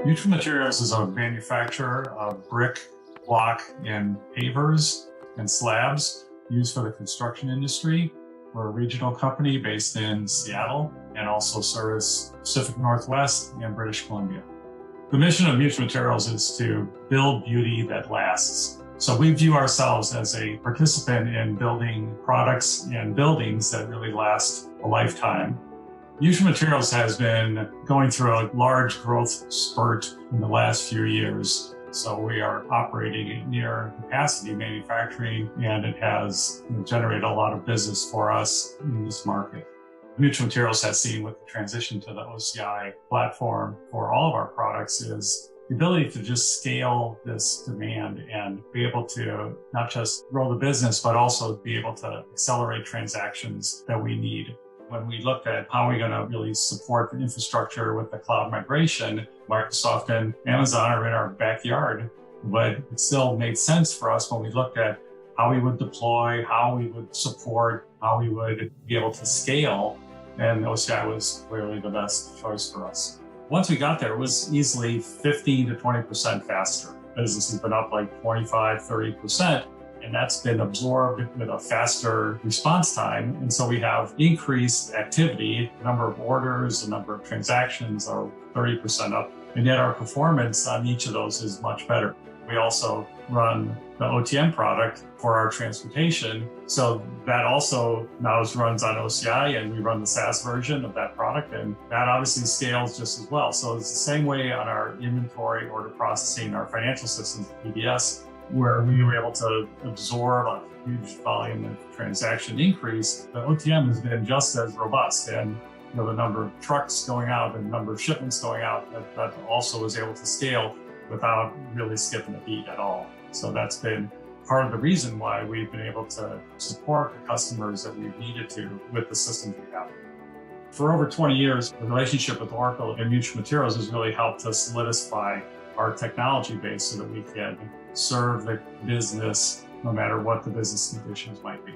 Mutual Materials is a manufacturer of brick, block, and pavers and slabs used for the construction industry. We're a regional company based in Seattle and also service Pacific Northwest and British Columbia. The mission of Mutual Materials is to build beauty that lasts. So we view ourselves as a participant in building products and buildings that really last a lifetime. Mutual Materials has been going through a large growth spurt in the last few years. So we are operating at near capacity manufacturing, and it has generated a lot of business for us in this market. Mutual Materials has seen with the transition to the OCI platform for all of our products is the ability to just scale this demand and be able to not just grow the business, but also be able to accelerate transactions that we need. When we looked at how we're going to really support the infrastructure with the cloud migration, Microsoft and Amazon are in our backyard, but it still made sense for us when we looked at how we would deploy, how we would support, how we would be able to scale, and OCI was clearly the best choice for us. Once we got there, it was easily 15 to 20% faster. Business has been up like 25, 30%. And that's been absorbed with a faster response time. And so we have increased activity, the number of orders, the number of transactions are 30% up. And yet our performance on each of those is much better. We also run the OTM product for our transportation. So that also now runs on OCI, and we run the SaaS version of that product. And that obviously scales just as well. So it's the same way on our inventory, order processing, our financial systems, EBS, where we were able to absorb a huge volume of transaction increase. The OTM has been just as robust, and the number of trucks going out and the number of shipments going out, that also was able to scale without really skipping a beat at all. So that's been part of the reason why we've been able to support the customers that we've needed to with the systems we have. For over 20 years, the relationship with Oracle and Mutual Materials has really helped us solidify our technology base so that we can serve the business no matter what the business conditions might be.